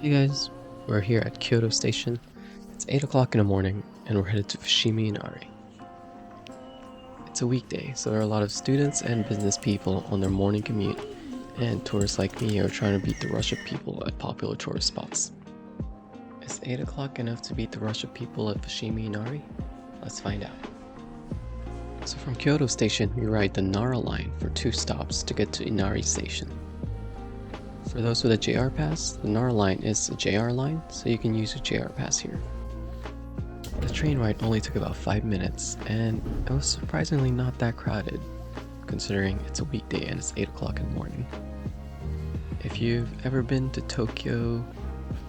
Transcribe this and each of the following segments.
Hey guys, we're here at Kyoto Station. It's 8 o'clock in the morning and we're headed to Fushimi Inari. It's a weekday, so there are a lot of students and business people on their morning commute, and tourists like me are trying to beat the rush of people at popular tourist spots. Is 8 o'clock enough to beat the rush of people at Fushimi Inari? Let's find out. So from Kyoto Station, we ride the Nara line for 2 stops to get to Inari Station. For those with a JR pass, the Nara line is a JR line, so you can use a JR pass here. The train ride only took about 5 minutes, and it was surprisingly not that crowded, considering it's a weekday and it's 8 o'clock in the morning. If you've ever been to Tokyo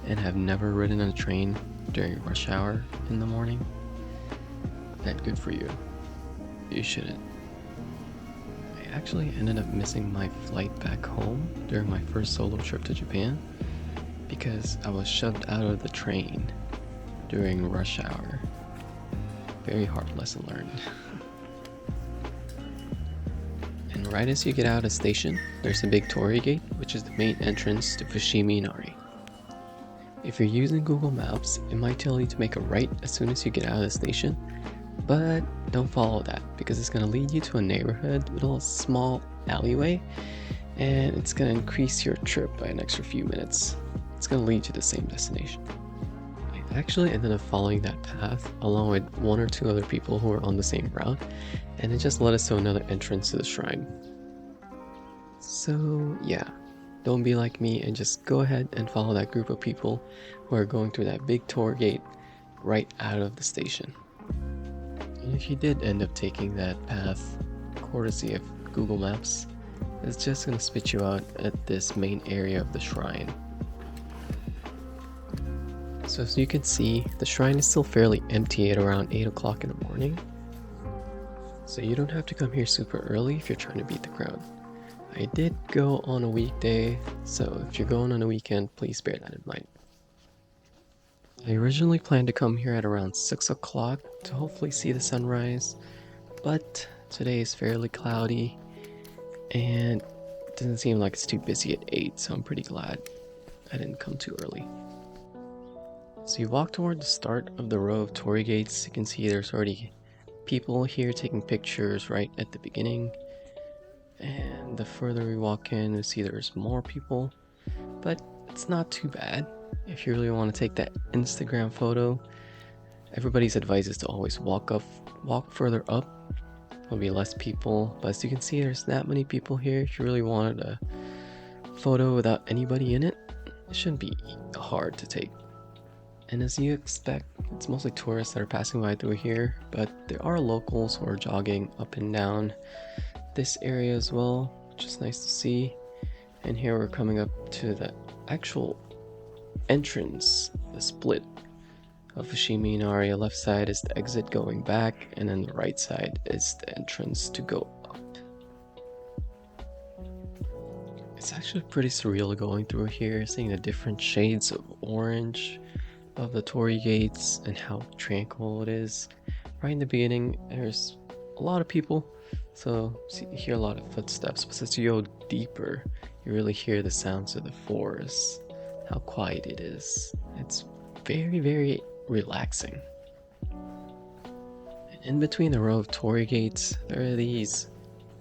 and have never ridden on a train during rush hour in the morning, then good for you. You shouldn't. I actually ended up missing my flight back home during my first solo trip to Japan because I was shoved out of the train during rush hour. Very hard lesson learned. And right as you get out of the station, there's a big Torii gate, which is the main entrance to Fushimi Inari. If you're using Google Maps, it might tell you to make a right as soon as you get out of the station, but don't follow that because it's going to lead you to a neighborhood with a small alleyway, and it's going to increase your trip by an extra few minutes. It's going to lead you to the same destination. I actually ended up following that path along with 1 or 2 other people who were on the same route, and it just led us to another entrance to the shrine. So yeah, don't be like me and just go ahead and follow that group of people who are going through that big tour gate right out of the station. And if you did end up taking that path, courtesy of Google Maps, it's just going to spit you out at this main area of the shrine. So as you can see, the shrine is still fairly empty at around 8 o'clock in the morning. So you don't have to come here super early if you're trying to beat the crowd. I did go on a weekday, so if you're going on a weekend, please bear that in mind. I originally planned to come here at around 6 o'clock to hopefully see the sunrise, but today is fairly cloudy and it doesn't seem like it's too busy at 8, so I'm pretty glad I didn't come too early. So you walk toward the start of the row of Torii gates. You can see there's already people here taking pictures right at the beginning. And the further we walk in, you see there's more people. But it's not too bad. If you really want to take that Instagram photo, everybody's advice is to always walk further up. There'll be less people. But as you can see, there's that many people here. If you really wanted a photo without anybody in it, it shouldn't be hard to take. And as you expect, it's mostly tourists that are passing by through here, but there are locals who are jogging up and down this area as well, which is nice to see. And here we're coming up to the actual entrance, the split of Fushimi Inari. The left side is the exit going back, and then the right side is the entrance to go up. It's actually pretty surreal going through here, seeing the different shades of orange of the Torii gates and how tranquil it is. Right in the beginning, there's a lot of people, so you hear a lot of footsteps, but as you go deeper, you really hear the sounds of the forest, how quiet it is. It's very, very relaxing. And in between the row of Torii gates, there are these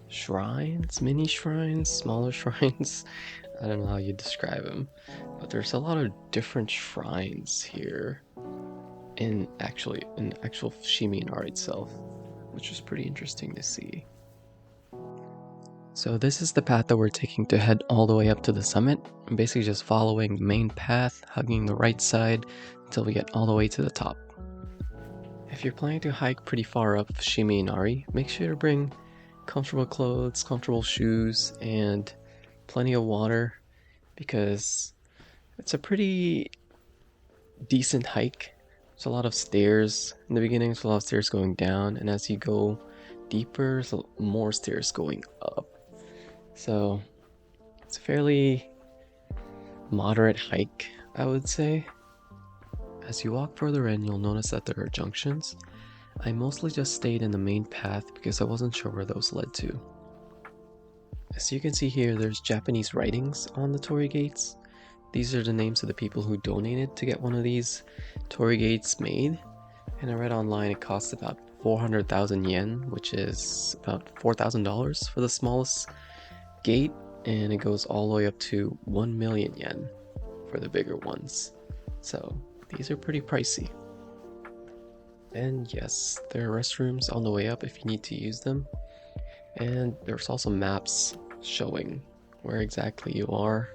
shrines, mini shrines, smaller shrines. I don't know how you describe them, but there's a lot of different shrines here in actual Fushimi Inari itself, which is pretty interesting to see. So this is the path that we're taking to head all the way up to the summit. I'm basically just following the main path, hugging the right side until we get all the way to the top. If you're planning to hike pretty far up Fushimi Inari, make sure to bring comfortable clothes, comfortable shoes, and plenty of water because it's a pretty decent hike. There's a lot of stairs in the beginning, there's a lot of stairs going down, and as you go deeper, there's more stairs going up. So it's a fairly moderate hike, I would say. As you walk further in, you'll notice that there are junctions. I mostly just stayed in the main path because I wasn't sure where those led to. As you can see here, there's Japanese writings on the Torii gates, These are the names of the people who donated to get one of these Torii gates made. And I read online it costs about 400,000 yen, which is about $4,000 for the smallest gate, and it goes all the way up to 1 million yen for the bigger ones. So these are pretty pricey. And yes, there are restrooms on the way up if you need to use them. And there's also maps showing where exactly you are,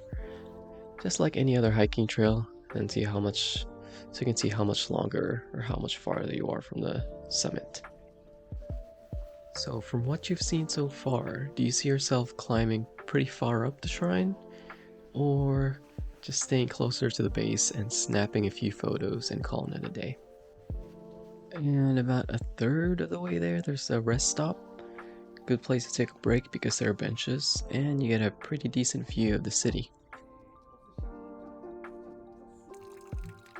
just like any other hiking trail, and see how much, so you can see how much longer or how much farther you are from the summit. So from what you've seen so far, do you see yourself climbing pretty far up the shrine, or just staying closer to the base and snapping a few photos and calling it a day? And about a third of the way there, there's a rest stop. Good place to take a break because there are benches, and you get a pretty decent view of the city.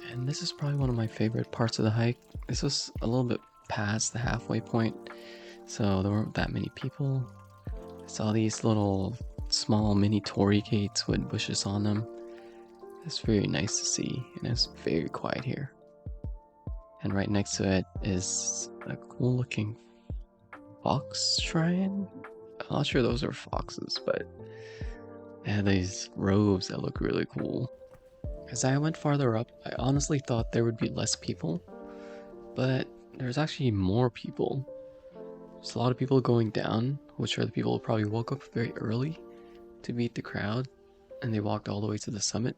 And this is probably one of my favorite parts of the hike. This was a little bit past the halfway point, so there weren't that many people. I saw these little small mini Torii gates with bushes on them. It's very nice to see, and it's very quiet here. And right next to it is a cool looking fox shrine. I'm not sure those are foxes, but they have these robes that look really cool. As I went farther up, I honestly thought there would be less people, but there's actually more people. There's a lot of people going down, which are the people who probably woke up very early to beat the crowd, and they walked all the way to the summit.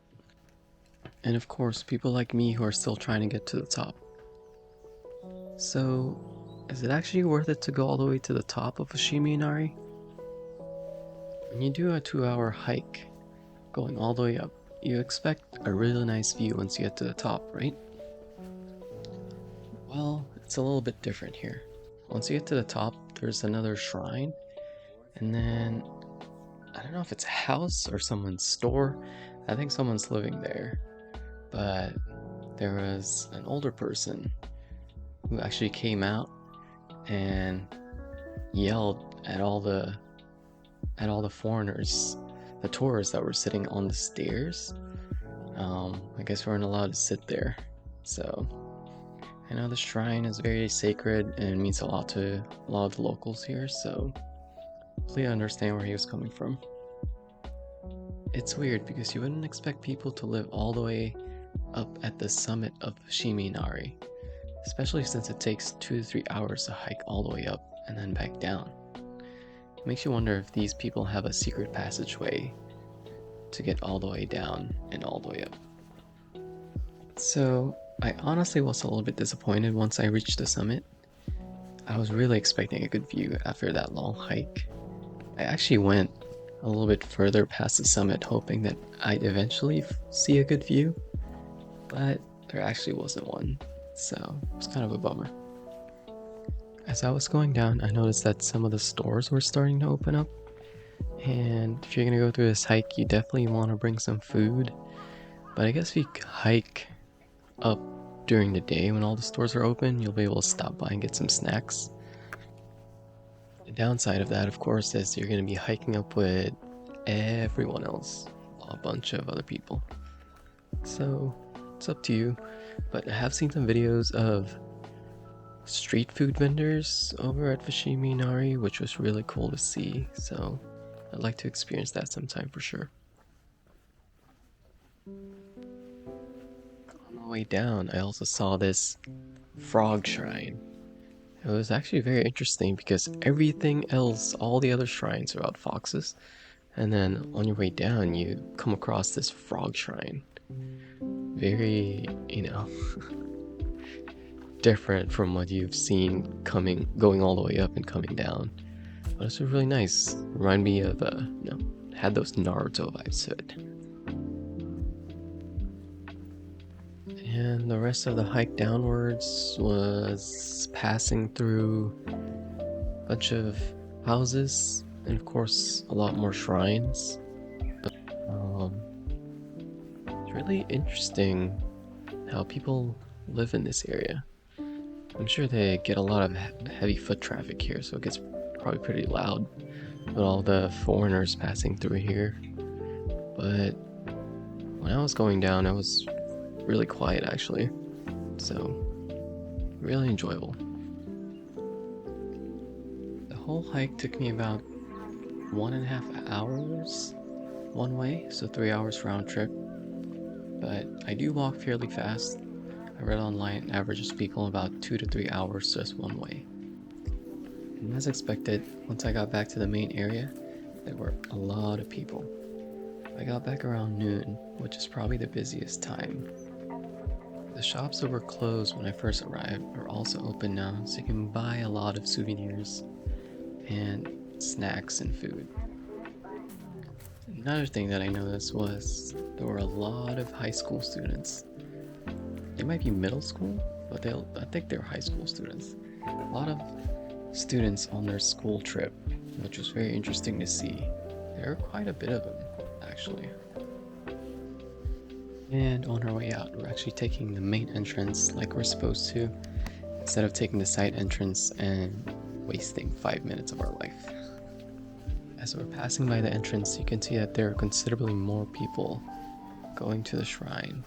And of course, people like me who are still trying to get to the top. So, is it actually worth it to go all the way to the top of Fushimi Inari? When you do a 2-hour hike, going all the way up, you expect a really nice view once you get to the top, right? Well, it's a little bit different here. Once you get to the top, there's another shrine, and then I don't know if it's a house or someone's store. I think someone's living there, but there was an older person who actually came out and yelled at all the foreigners, the tourists that were sitting on the stairs. I guess we weren't allowed to sit there. So I know the shrine is very sacred and it means a lot to a lot of the locals here, so please understand where he was coming from. It's weird because you wouldn't expect people to live all the way up at the summit of Fushimi Inari, especially since it takes 2 to 3 hours to hike all the way up and then back down. It makes you wonder if these people have a secret passageway to get all the way down and all the way up. So I honestly was a little bit disappointed once I reached the summit. I was really expecting a good view after that long hike. I actually went a little bit further past the summit hoping that I'd eventually see a good view, but there actually wasn't one, so it was kind of a bummer. As I was going down, I noticed that some of the stores were starting to open up, and if you're gonna go through this hike, you definitely want to bring some food. But I guess if you hike up during the day when all the stores are open, you'll be able to stop by and get some snacks. The downside of that, of course, is you're going to be hiking up with everyone else, a bunch of other people. So it's up to you, but I have seen some videos of street food vendors over at Fushimi Inari, which was really cool to see, so I'd like to experience that sometime for sure. On the way down, I also saw this frog shrine. It was actually very interesting because everything else, all the other shrines are about foxes, and then on your way down you come across this frog shrine. Very, different from what you've seen going all the way up and coming down. But it's really nice. Remind me of, had those Naruto vibes to it. And the rest of the hike downwards was passing through a bunch of houses and of course a lot more shrines. It's really interesting how people live in this area. I'm sure they get a lot of heavy foot traffic here, so it gets probably pretty loud with all the foreigners passing through here. But when I was going down, I was really quiet actually, so really enjoyable. The whole hike took me about 1.5 hours one way, so 3 hours round trip. But I do walk fairly fast. I read online averages people about 2 to 3 hours just one way. And as expected, once I got back to the main area, there were a lot of people. I got back around noon, which is probably the busiest time. The shops that were closed when I first arrived are also open now, so you can buy a lot of souvenirs and snacks and food. Another thing that I noticed was there were a lot of high school students. They might be middle school, but I think they're high school students. A lot of students on their school trip, which was very interesting to see. There were quite a bit of them, actually. And on our way out, we're actually taking the main entrance like we're supposed to, instead of taking the side entrance and wasting 5 minutes of our life. As we're passing by the entrance, you can see that there are considerably more people going to the shrine.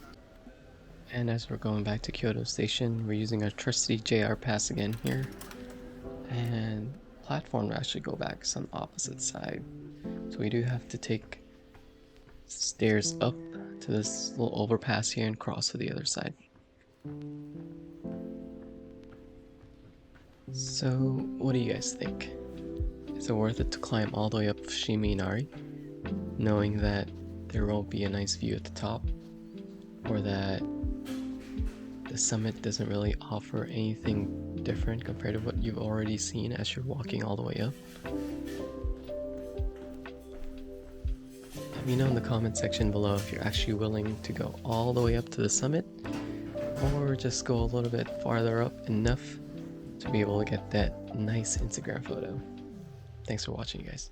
And as we're going back to Kyoto Station, we're using our trusty JR pass again here. And platform will actually go back on the opposite side. So we do have to take stairs up to this little overpass here and cross to the other side. So what do you guys think? Is it worth it to climb all the way up Fushimi Inari, knowing that there won't be a nice view at the top, or that the summit doesn't really offer anything different compared to what you've already seen as you're walking all the way up? Let me know in the comment section below if you're actually willing to go all the way up to the summit, or just go a little bit farther up enough to be able to get that nice Instagram photo. Thanks for watching, you guys.